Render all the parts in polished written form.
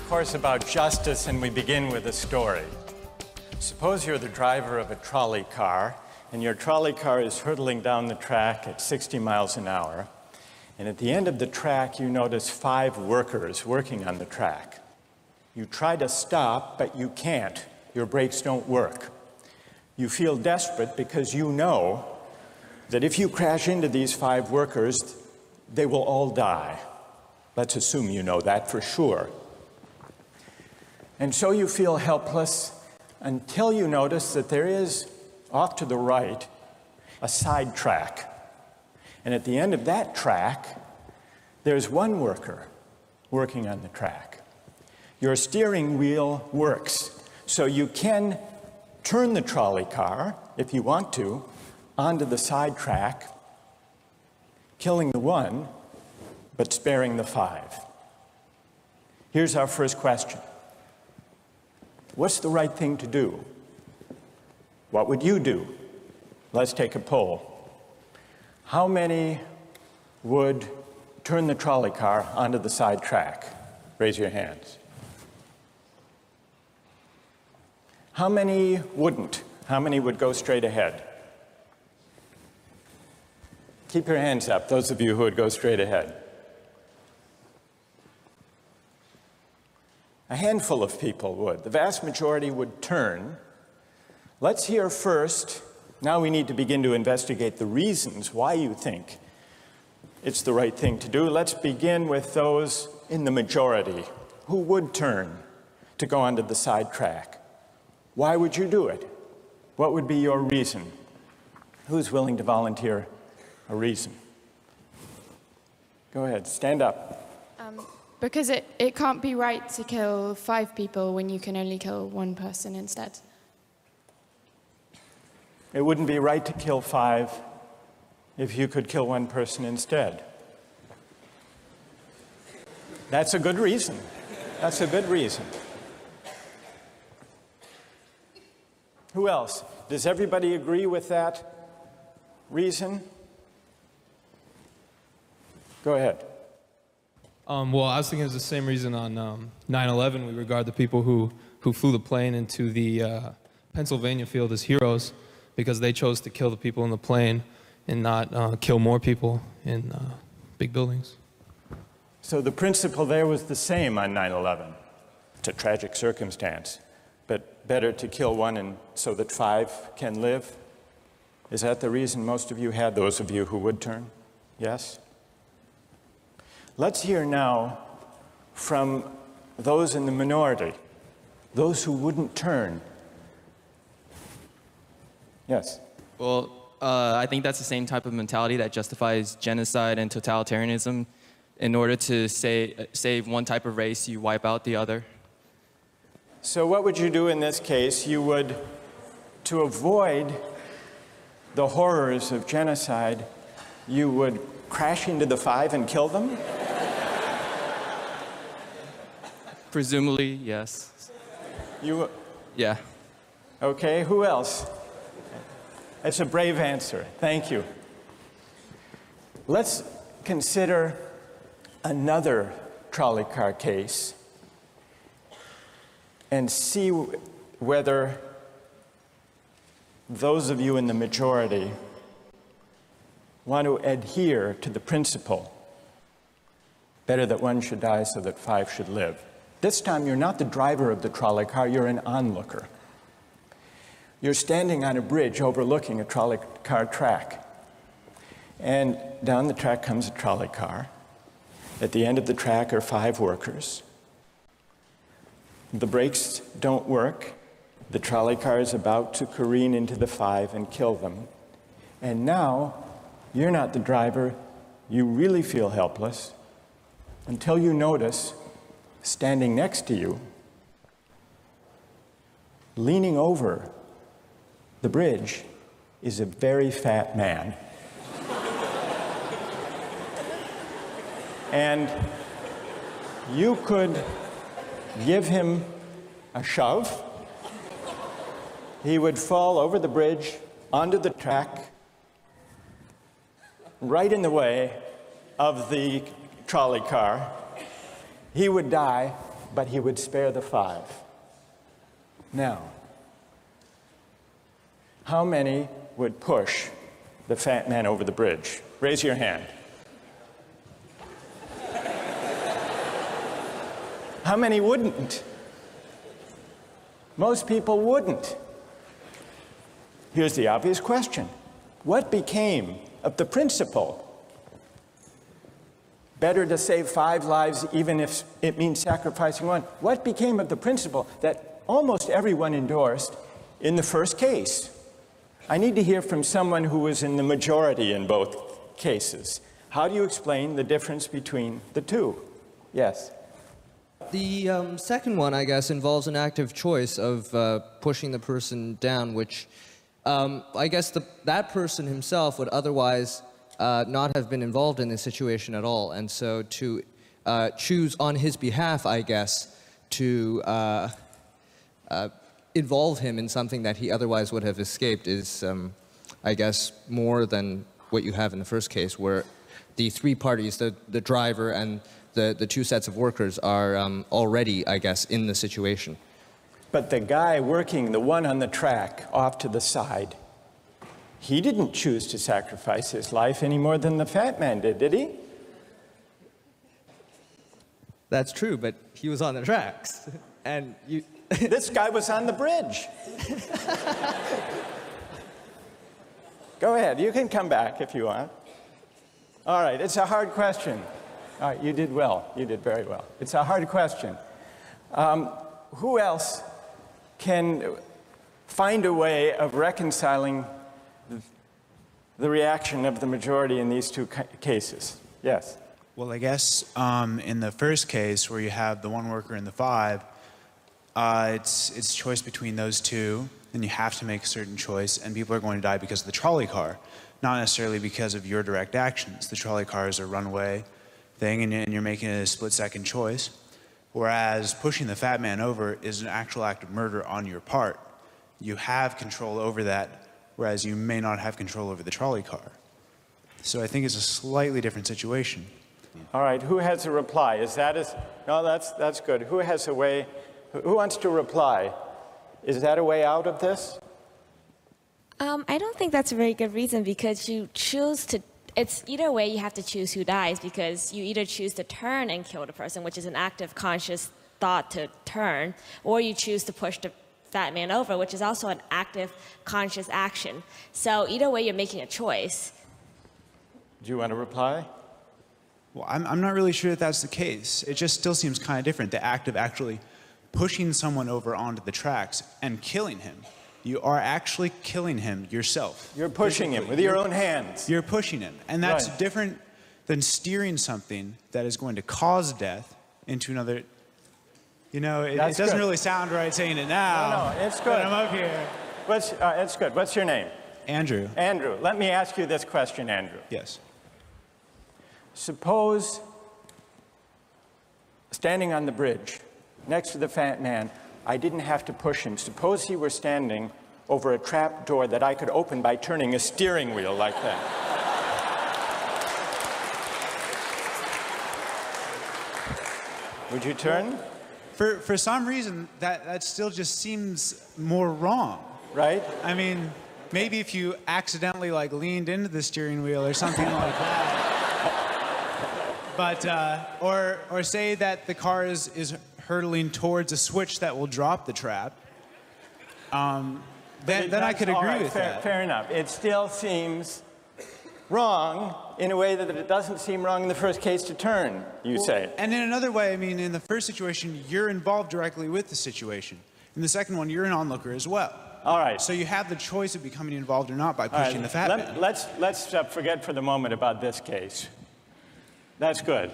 course about justice, and we begin with a story. Suppose you're the driver of a trolley car, and your trolley car is hurtling down the track at 60 miles an hour, and at the end of the track you notice 5 workers working on the track. You try to stop, but you can't. Your brakes don't work. You feel desperate because you know that if you crash into these 5 workers, they will all die. Let's assume you know that for sure. And so you feel helpless until you notice that there is, off to the right, a side track. And at the end of that track, there's one worker working on the track. Your steering wheel works, so you can turn the trolley car, if you want to, onto the side track, killing the one, but sparing the 5. Here's our first question. What's the right thing to do? What would you do? Let's take a poll. How many would turn the trolley car onto the side track? Raise your hands. How many wouldn't? How many would go straight ahead? Keep your hands up, those of you who would go straight ahead. A handful of people would. The vast majority would turn. Let's hear first. Now we need to begin to investigate the reasons why you think it's the right thing to do. Let's begin with those in the majority who would turn to go onto the side track. Why would you do it? What would be your reason? Who's willing to volunteer a reason? Go ahead, stand up. Because it can't be right to kill 5 people when you can only kill 1 person instead. It wouldn't be right to kill 5 if you could kill 1 person instead. That's a good reason. That's a good reason. Who else? Does everybody agree with that reason? Go ahead. Well, I was thinking it's the same reason on 9/11. We regard the people who flew the plane into the Pennsylvania field as heroes because they chose to kill the people in the plane and not kill more people in big buildings. So the principle there was the same on 9/11. It's a tragic circumstance, but better to kill 1 and so that 5 can live. Is that the reason most of you had, those of you who would turn? Yes? Let's hear now from those in the minority, those who wouldn't turn. Yes? Well, I think that's the same type of mentality that justifies genocide and totalitarianism. In order to save one type of race, you wipe out the other. So what would you do in this case? You would, to avoid the horrors of genocide, you would crash into the 5 and kill them? Presumably, yes. You? Yeah. Okay, who else? That's a brave answer. Thank you. Let's consider another trolley car case and see whether those of you in the majority want to adhere to the principle, better that 1 should die so that 5 should live. This time you're not the driver of the trolley car, you're an onlooker. You're standing on a bridge overlooking a trolley car track. And down the track comes a trolley car. At the end of the track are 5 workers. The brakes don't work. The trolley car is about to careen into the 5 and kill them. And now, you're not the driver. You really feel helpless until you notice, standing next to you, leaning over the bridge, is a very fat man. And you could give him a shove. He would fall over the bridge, onto the track, right in the way of the trolley car. He would die but he would spare the 5. Now, how many would push the fat man over the bridge? Raise your hand. How many wouldn't? Most people wouldn't. Here's the obvious question. What became of the principle? Better to save 5 lives even if it means sacrificing 1. What became of the principle that almost everyone endorsed in the first case? I need to hear from someone who was in the majority in both cases. How do you explain the difference between the two? Yes? The second one, I guess, involves an active choice of pushing the person down, which I guess that person himself would otherwise not have been involved in this situation at all. And so to choose on his behalf, I guess, to involve him in something that he otherwise would have escaped is, I guess, more than what you have in the first case, where the 3 parties, the driver and the 2 sets of workers, are already, I guess, in the situation. But the guy working, the one on the track off to the side, he didn't choose to sacrifice his life any more than the fat man did he? That's true, but he was on the tracks, and you... This guy was on the bridge. Go ahead, you can come back if you want. All right, it's a hard question. All right, you did well. You did very well. It's a hard question. Who else can find a way of reconciling the reaction of the majority in these 2 cases? Yes? Well, I guess in the first case, where you have the 1 worker and the 5, it's choice between those 2, and you have to make a certain choice, and people are going to die because of the trolley car, not necessarily because of your direct actions. The trolley car is a runaway thing, and you're making a split-second choice, whereas pushing the fat man over is an actual act of murder on your part. You have control over that, whereas you may not have control over the trolley car. So I think it's a slightly different situation. All right, who has a reply? No, that's good. Who has a way? Who wants to reply? Is that a way out of this? I don't think that's a very good reason, because you choose to, it's either way you have to choose who dies, because you either choose to turn and kill the person, which is an active conscious thought to turn, or you choose to push the fat man over, which is also an active conscious action. So either way you're making a choice. Do you want to reply? Well, I'm not really sure that that's the case. It just still seems kind of different, the act of actually pushing someone over onto the tracks and killing him. You are actually killing him yourself. You're pushing him with your own hands. You're pushing him. And that's Right. different than steering something that is going to cause death into another. You know, it doesn't good. really sound right saying it now. No, it's good. But I'm up here. It's good. What's your name? Andrew. Andrew. Let me ask you this question, Andrew. Yes. Suppose standing on the bridge next to the fat man, I didn't have to push him. Suppose he were standing over a trap door that I could open by turning a steering wheel like that. Would you turn? For some reason, that still just seems more wrong. Right? I mean, maybe if you accidentally like leaned into the steering wheel or something like that. But, or say that the car is hurtling towards a switch that will drop the trap. Then I could agree with that. Fair enough. It still seems wrong in a way that it doesn't seem wrong in the first case to turn, you say. And in another way, I mean, in the first situation, you're involved directly with the situation. In the second one, you're an onlooker as well. All right. So you have the choice of becoming involved or not by pushing the fat man. Let's forget for the moment about this case. That's good.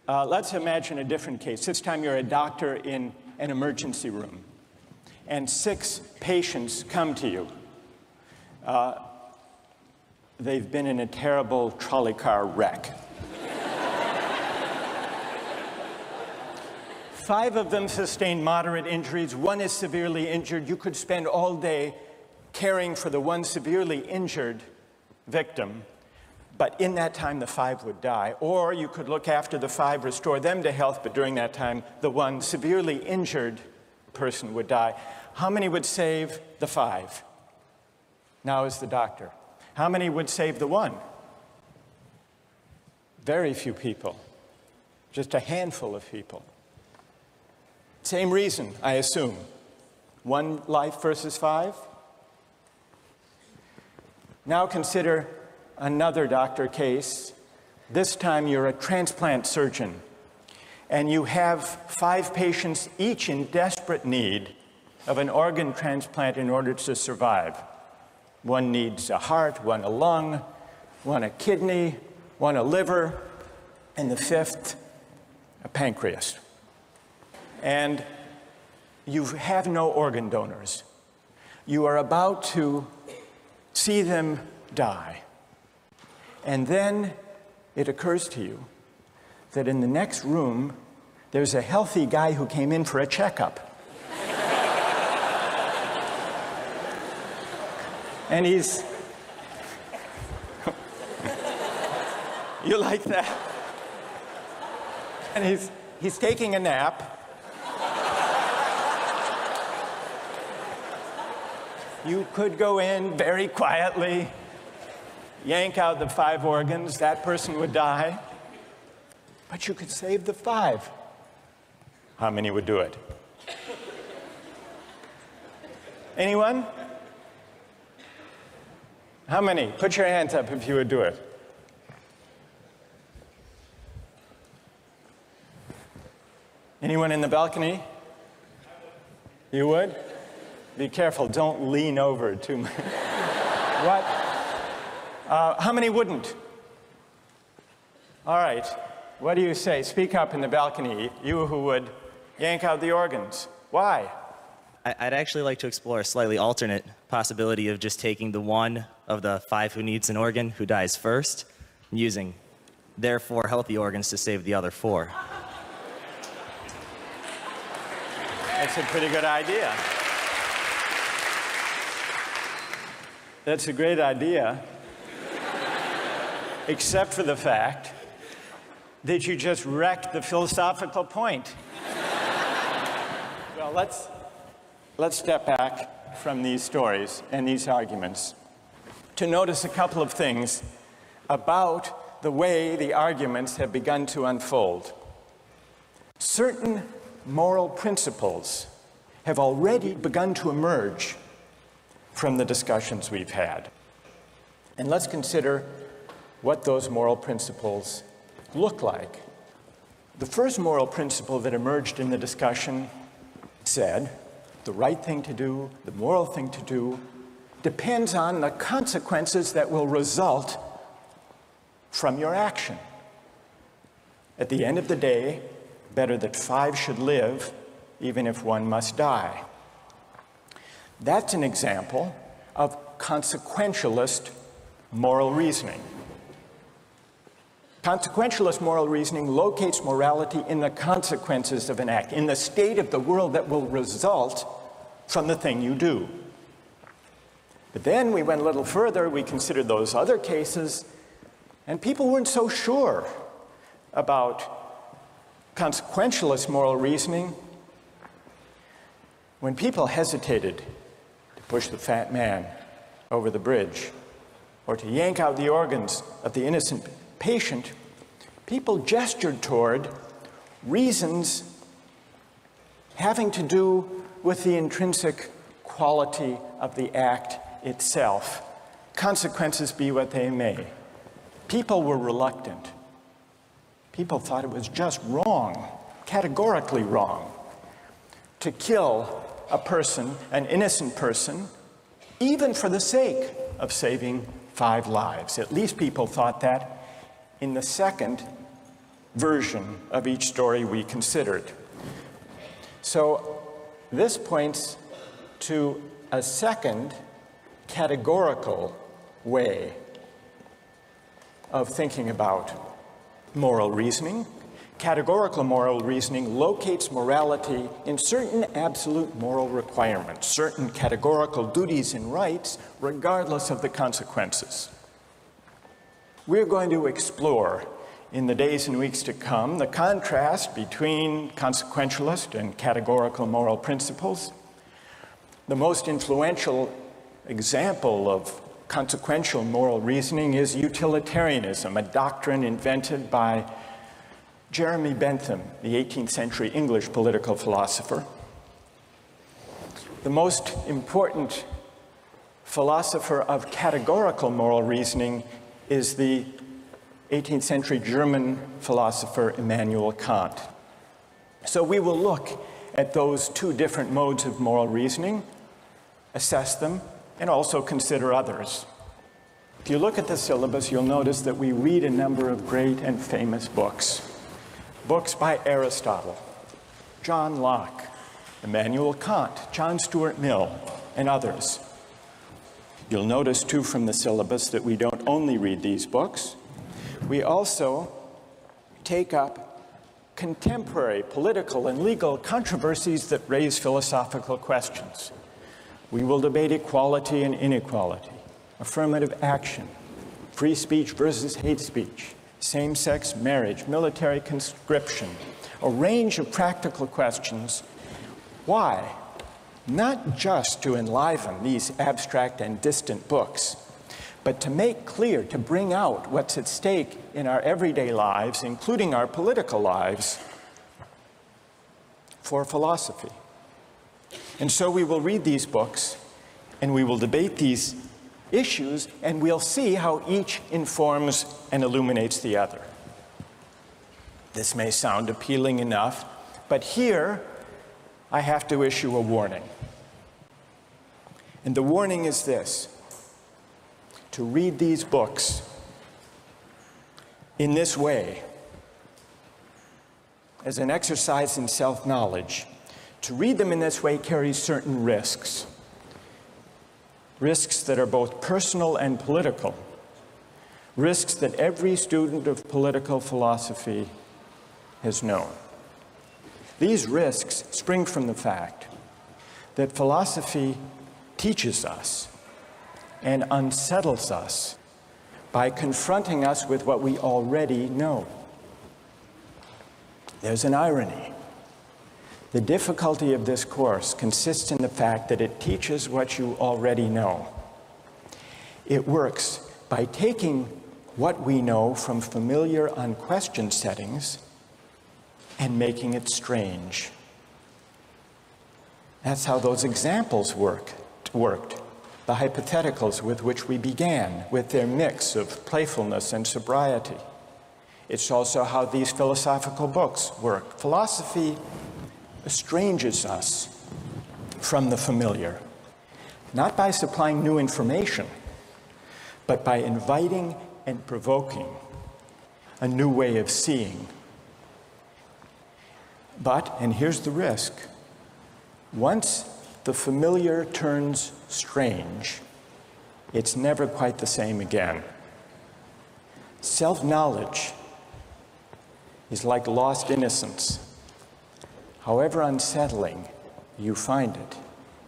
Let's imagine a different case. This time you're a doctor in an emergency room, and 6 patients come to you. They've been in a terrible trolley car wreck. 5 of them sustained moderate injuries. 1 is severely injured. You could spend all day caring for the 1 severely injured victim. but in that time the 5 would die. Or you could look after the 5, restore them to health, but during that time the 1 severely injured person would die. How many would save the 5? Now is the doctor. How many would save the 1? Very few people. Just a handful of people. Same reason, I assume. 1 life versus 5? Now consider another doctor case. This time you're a transplant surgeon, and you have 5 patients, each in desperate need of an organ transplant in order to survive. 1 needs a heart, 1 a lung, 1 a kidney, 1 a liver, and the 5th, a pancreas. And you have no organ donors. You are about to see them die. And then it occurs to you that in the next room, there's a healthy guy who came in for a checkup. And he's... You like that? And he's taking a nap. You could go in very quietly, yank out the 5 organs, that person would die. But you could save the 5. How many would do it? Anyone? How many? Put your hands up if you would do it. Anyone in the balcony? You would? Be careful, don't lean over too much. What? How many wouldn't? All right, what do you say? Speak up in the balcony, you who would yank out the organs. Why? I'd actually like to explore a slightly alternate possibility of just taking the 1 of the 5 who needs an organ who dies first, and using their 4 healthy organs to save the other 4. That's a pretty good idea. That's a great idea, except for the fact that you just wrecked the philosophical point. Well, let's step back from these stories and these arguments to notice a couple of things about the way the arguments have begun to unfold. Certain moral principles have already begun to emerge from the discussions we've had. And let's consider what those moral principles look like. The first moral principle that emerged in the discussion said, the right thing to do, the moral thing to do, depends on the consequences that will result from your action. At the end of the day, better that 5 should live, even if 1 must die. That's an example of consequentialist moral reasoning. Consequentialist moral reasoning locates morality in the consequences of an act, in the state of the world that will result from the thing you do. But then we went a little further, we considered those other cases, and people weren't so sure about consequentialist moral reasoning. When people hesitated to push the fat man over the bridge or to yank out the organs of the innocent patient, people gestured toward reasons having to do with the intrinsic quality of the act itself, consequences be what they may. People were reluctant. People thought it was just wrong, categorically wrong, to kill a person, an innocent person, even for the sake of saving 5 lives. At least people thought that in the second version of each story we considered. So this points to a second categorical way of thinking about moral reasoning. Categorical moral reasoning locates morality in certain absolute moral requirements, certain categorical duties and rights, regardless of the consequences. We're going to explore in the days and weeks to come the contrast between consequentialist and categorical moral principles. The most influential example of consequential moral reasoning is utilitarianism, a doctrine invented by Jeremy Bentham, the 18th century English political philosopher. The most important philosopher of categorical moral reasoning is the 18th century German philosopher Immanuel Kant. So we will look at those two different modes of moral reasoning, assess them, and also consider others. If you look at the syllabus, you'll notice that we read a number of great and famous books. Books by Aristotle, John Locke, Immanuel Kant, John Stuart Mill, and others. You'll notice, too, from the syllabus that we don't only read these books, we also take up contemporary political and legal controversies that raise philosophical questions. We will debate equality and inequality, affirmative action, free speech versus hate speech, same-sex marriage, military conscription, a range of practical questions. Why? Not just to enliven these abstract and distant books, but to make clear, to bring out what's at stake in our everyday lives, including our political lives, for philosophy. And so we will read these books, and we will debate these issues, and we'll see how each informs and illuminates the other. This may sound appealing enough, but here I have to issue a warning. And the warning is this: to read these books in this way, as an exercise in self-knowledge, to read them in this way carries certain risks. Risks that are both personal and political. Risks that every student of political philosophy has known. These risks spring from the fact that philosophy teaches us and unsettles us by confronting us with what we already know. There's an irony. The difficulty of this course consists in the fact that it teaches what you already know. It works by taking what we know from familiar, unquestioned settings and making it strange. That's how those examples worked. The hypotheticals with which we began, with their mix of playfulness and sobriety. It's also how these philosophical books work. Philosophy estranges us from the familiar, not by supplying new information, but by inviting and provoking a new way of seeing. But, and here's the risk, once the familiar turns strange, it's never quite the same again. Self-knowledge is like lost innocence. However unsettling you find it,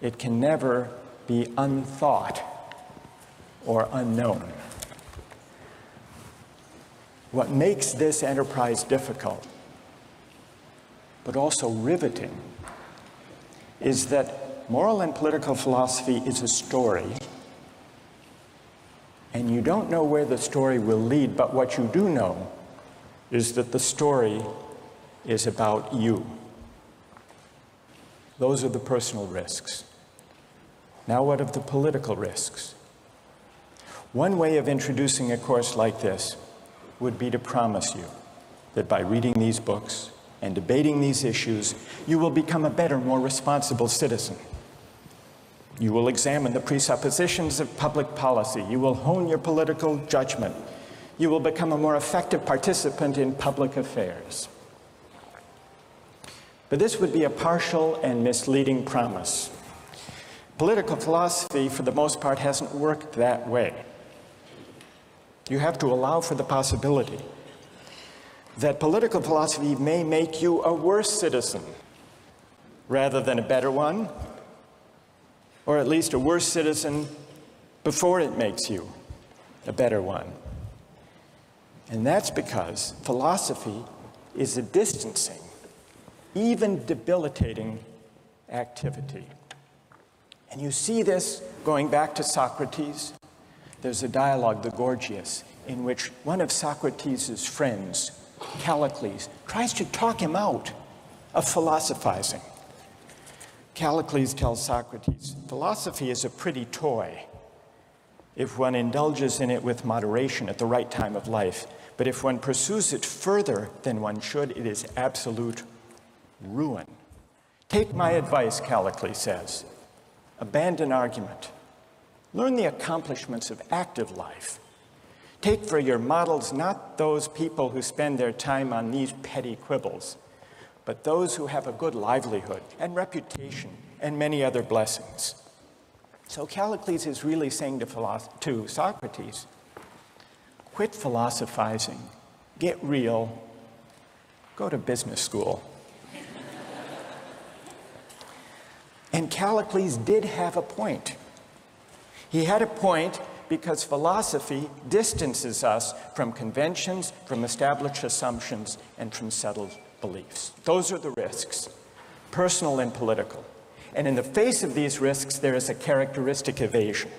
it can never be unthought or unknown. What makes this enterprise difficult, but also riveting, is that moral and political philosophy is a story, and you don't know where the story will lead, but what you do know is that the story is about you. Those are the personal risks. Now, what of the political risks? One way of introducing a course like this would be to promise you that by reading these books and debating these issues, you will become a better, more responsible citizen. You will examine the presuppositions of public policy. You will hone your political judgment. You will become a more effective participant in public affairs. But this would be a partial and misleading promise. Political philosophy, for the most part, hasn't worked that way. You have to allow for the possibility that political philosophy may make you a worse citizen rather than a better one, or at least a worse citizen before it makes you a better one. And that's because philosophy is a distancing, even debilitating activity. And you see this going back to Socrates. There's a dialogue, the Gorgias, in which one of Socrates' friends, Callicles, tries to talk him out of philosophizing. Callicles tells Socrates, philosophy is a pretty toy if one indulges in it with moderation at the right time of life. But if one pursues it further than one should, it is absolute ruin. Take my advice, Callicles says. Abandon argument. Learn the accomplishments of active life. Take for your models not those people who spend their time on these petty quibbles, but those who have a good livelihood and reputation and many other blessings. So Callicles is really saying to Socrates, quit philosophizing, get real, go to business school. And Callicles did have a point. He had a point because philosophy distances us from conventions, from established assumptions, and from settled beliefs. Those are the risks, personal and political. And in the face of these risks, there is a characteristic evasion.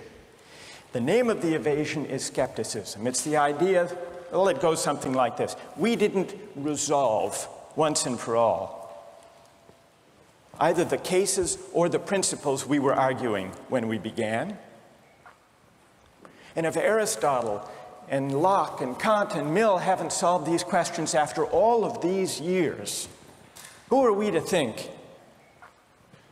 The name of the evasion is skepticism. It's the idea, well, it goes something like this. We didn't resolve once and for all either the cases or the principles we were arguing when we began. And if Aristotle and Locke and Kant and Mill haven't solved these questions after all of these years, who are we to think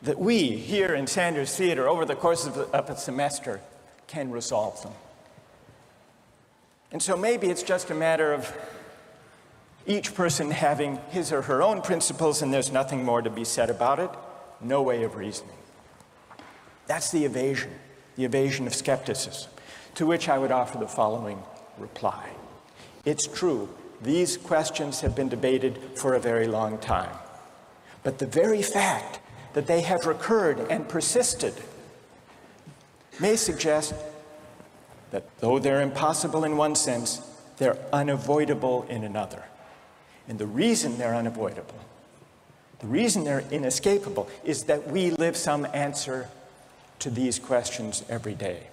that we here in Sanders Theatre over the course of a semester can resolve them? And so maybe it's just a matter of each person having his or her own principles and there's nothing more to be said about it. No way of reasoning. That's the evasion of skepticism, to which I would offer the following reply. It's true, these questions have been debated for a very long time. But the very fact that they have recurred and persisted may suggest that though they're impossible in one sense, they're unavoidable in another. And the reason they're unavoidable, the reason they're inescapable, is that we live some answer to these questions every day.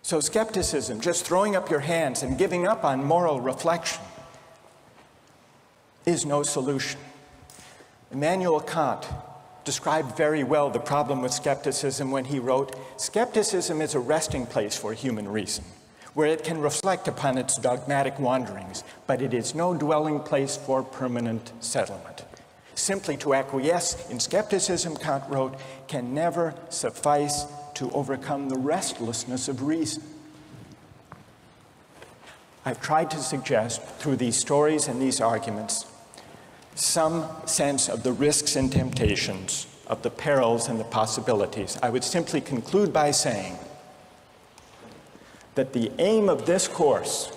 So skepticism, just throwing up your hands and giving up on moral reflection, is no solution. Immanuel Kant described very well the problem with skepticism when he wrote, "Skepticism is a resting place for human reason, where it can reflect upon its dogmatic wanderings, but it is no dwelling place for permanent settlement. Simply to acquiesce in skepticism," Kant wrote, "can never suffice to overcome the restlessness of reason." I've tried to suggest through these stories and these arguments some sense of the risks and temptations, of the perils and the possibilities. I would simply conclude by saying that the aim of this course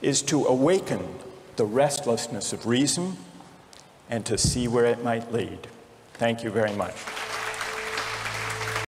is to awaken the restlessness of reason and to see where it might lead. Thank you very much.